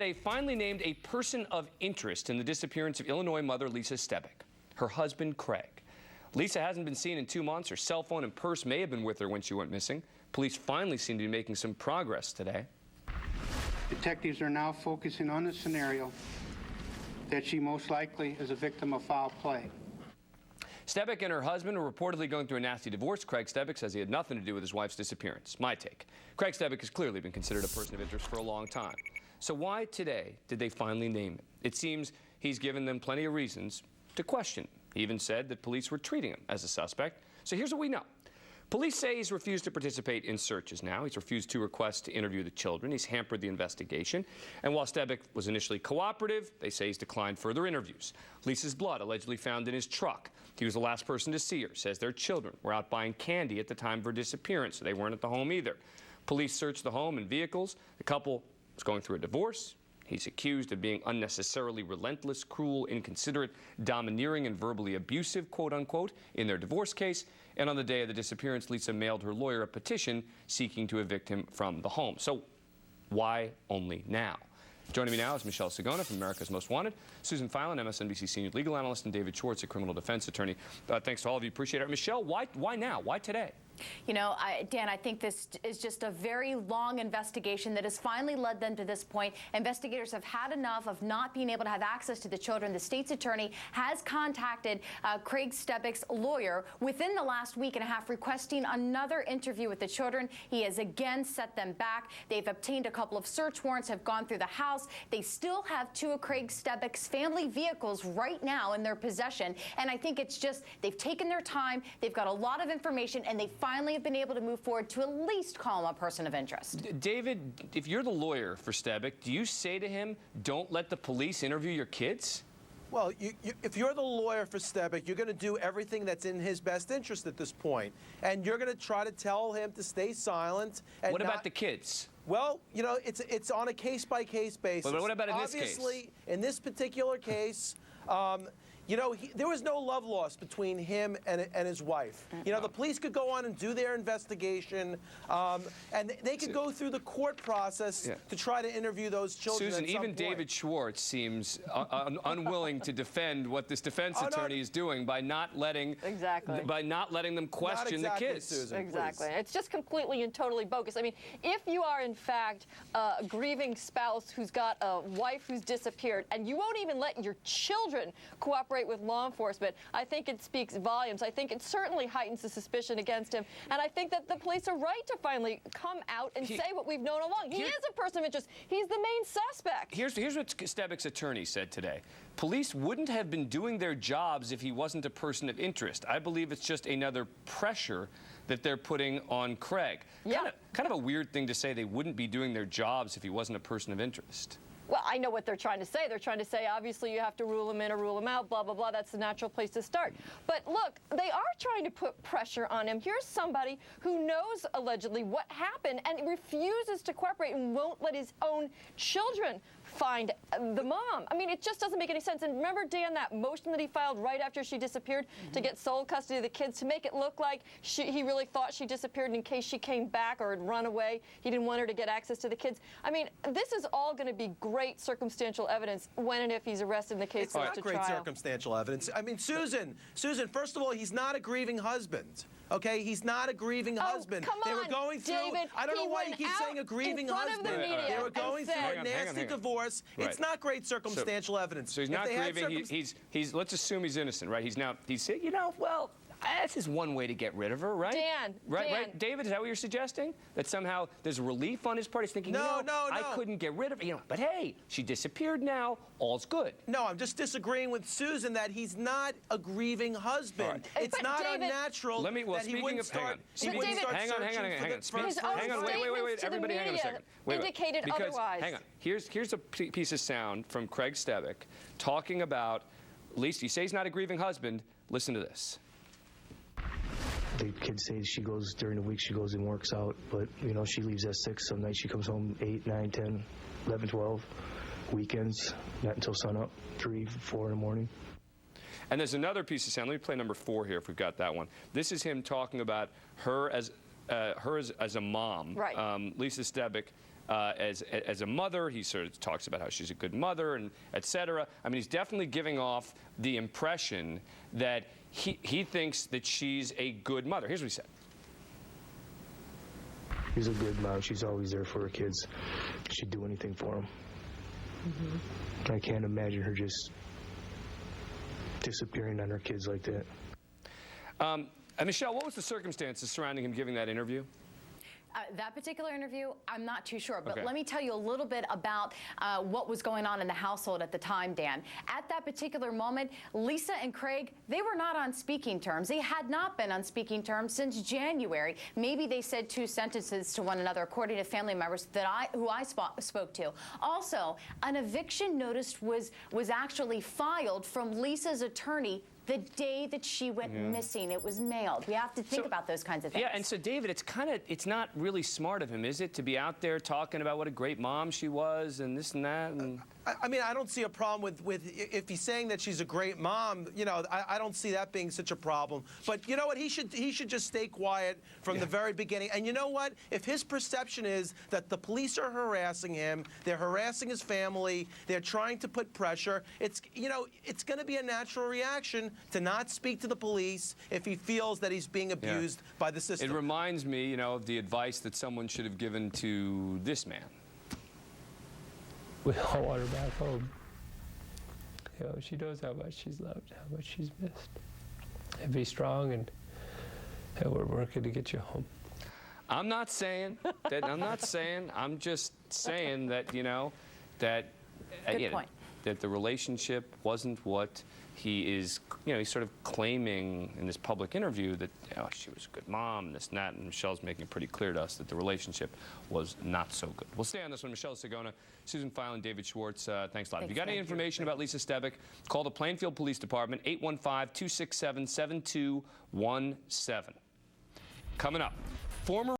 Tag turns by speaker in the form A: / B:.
A: They finally named a person of interest in the disappearance of Illinois mother Lisa Stebic, her husband Craig. Lisa hasn't been seen in 2 months. Her cell phone and purse may have been with her when she went missing. Police finally seem to be making some progress today.
B: Detectives are now focusing on the scenario that she most likely is a victim of foul play.
A: Stebic and her husband are reportedly going through a nasty divorce. Craig Stebic says he had nothing to do with his wife's disappearance. My take. Craig Stebic has clearly been considered a person of interest for a long time. So why today did they finally name him? It seems he's given them plenty of reasons to question. He even said that police were treating him as a suspect. So here's what we know. Police say he's refused to participate in searches now. He's refused 2 requests to interview the children. He's hampered the investigation. And while Stebic was initially cooperative, they say he's declined further interviews. Lisa's blood allegedly found in his truck. He was the last person to see her. Says their children were out buying candy at the time of her disappearance, so they weren't at the home either. Police searched the home and vehicles. The couple was going through a divorce. He's accused of being unnecessarily relentless, cruel, inconsiderate, domineering, and verbally abusive, quote unquote, in their divorce case. And on the day of the disappearance, Lisa mailed her lawyer a petition seeking to evict him from the home. So why only now? Joining me now is Michelle Sagona from America's Most Wanted, Susan Filan, MSNBC senior legal analyst, and David Schwartz, a criminal defense attorney. Thanks to all of you. Appreciate it. Michelle, why now? Why today?
C: You know, Dan, I think this is just a very long investigation that has finally led them to this point. Investigators have had enough of not being able to have access to the children. The state's attorney has contacted Craig Stebic's lawyer within the last week and a half, requesting another interview with the children. He has again set them back. They've obtained a couple of search warrants, have gone through the house. They still have 2 of Craig Stebic's family vehicles right now in their possession. And I think it's just they've taken their time. They've got a lot of information, and they finally have been able to move forward to at least call him a person of interest.
A: David, if you're the lawyer for Stebic, do you say to him, don't let the police interview your kids?
D: Well, if you're the lawyer for Stebic, you're going to do everything that's in his best interest at this point. And you're going to try to tell him to stay silent. And
A: what about the kids?
D: Well, you know, it's on a case-by-case basis.
A: But what about in this case?
D: Obviously, in this particular case, you know, there was no love lost between him and his wife. You know, the police could go on and do their investigation, and they could go through the court process to try to interview those children.
A: Susan,
D: at some
A: even
D: point.
A: David Schwartz seems unwilling to defend what this defense attorney is doing by not letting them question the kids.
D: Susan,
E: exactly.
D: Please.
E: It's just completely and totally bogus. I mean, if you are in fact a grieving spouse who's got a wife who's disappeared, and you won't even let your children cooperate with law enforcement, I think it speaks volumes. I think it certainly heightens the suspicion against him, and I think that the police are right to finally come out and say what we've known along. He is a person of interest. He's the main suspect.
A: Here's what Stebic's attorney said today. Police wouldn't have been doing their jobs if he wasn't a person of interest. I believe it's just another pressure that they're putting on Craig.
E: Yeah.
A: Kind of a weird thing to say they wouldn't be doing their jobs if he wasn't a person of interest.
E: Well, I know what they're trying to say. They're trying to say, obviously, you have to rule him in or rule him out, blah, blah, blah. That's the natural place to start. But look, they are trying to put pressure on him. Here's somebody who knows, allegedly, what happened and refuses to cooperate and won't let his own children find the mom. I mean, it just doesn't make any sense. And remember, Dan, that motion that he filed right after she disappeared to get sole custody of the kids, to make it look like he really thought she disappeared in case she came back or had run away. He didn't want her to get access to the kids. I mean, this is all going to be great circumstantial evidence when and if he's arrested in the case goes to trial.
D: It's not great circumstantial evidence. I mean, Susan, first of all, he's not a grieving husband. Okay, he's not a grieving husband.
E: Come
D: they were
E: on,
D: going through.
E: David,
D: I don't know why you keep saying a grieving husband. They were going through a nasty divorce.
A: Right.
D: It's not great circumstantial evidence.
A: So he's not grieving. He's. Let's assume he's innocent, right? He's you know, well, this is one way to get rid of her, right?
E: Dan.
A: Right? David, is that what you're suggesting? That somehow there's relief on his part? He's thinking,
D: no.
A: I couldn't get rid of her, but hey, she disappeared now. All's good.
D: No, I'm just disagreeing with Susan that he's not a grieving husband.
A: Right.
D: It's not unnatural that he wouldn't start.
A: Hang on. Wait. Everybody, hang on a second.
E: Indicated otherwise.
A: Hang on. Here's a piece of sound from Craig Stebic talking about. Lisa, you say he's not a grieving husband. Listen to this.
F: The kid says she goes during the week, she goes and works out, but you know, she leaves at 6. Some nights she comes home 8, 9, 10, 11, 12. Weekends, not until sunup, 3, 4 in the morning.
A: And there's another piece of sound. Let me play number 4 here if we've got that one. This is him talking about her as a mom.
E: Right.
A: Lisa Stebic as a mother. He sort of talks about how she's a good mother and et cetera. I mean, he's definitely giving off the impression that he thinks that she's a good mother. Here's what he said.
F: She's a good mom. She's always there for her kids. She'd do anything for them. I can't imagine her just disappearing on her kids like that.
A: And Michelle, what was the circumstances surrounding him giving that interview?
C: That particular interview, I'm not too sure, but
A: Okay.
C: let me tell you a little bit about what was going on in the household at the time, Dan. At that particular moment, Lisa and Craig, they were not on speaking terms. They had not been on speaking terms since January. Maybe they said 2 sentences to one another, according to family members who I spoke to. Also, an eviction notice was actually filed from Lisa's attorney the day that she went missing. It was mailed. We have to think about those kinds of things.
A: Yeah, and so David, it's not really smart of him, is it, to be out there talking about what a great mom she was and this and that? And
D: I mean, I don't see a problem with if he's saying that she's a great mom. You know, I don't see that being such a problem. But you know what? He should just stay quiet from the very beginning. And you know what? If his perception is that the police are harassing him, they're harassing his family, they're trying to put pressure, it's going to be a natural reaction to not speak to the police if he feels that he's being abused by the system.
A: it reminds me, of the advice that someone should have given to this man.
G: We all want her back home. She knows how much she's loved, how much she's missed. And be strong, and we're working to get you home.
A: I'm not saying that. I'm just saying that that
C: Good point.
A: that the relationship wasn't what he is. He's sort of claiming in this public interview that she was a good mom, and this and that, and Michelle's making it pretty clear to us that the relationship was not so good. We'll stay on this one. Michelle Sagona, Susan Filan, David Schwartz, thanks a lot. If you got any information about Lisa Stebic, call the Plainfield Police Department, 815-267-7217. Coming up, former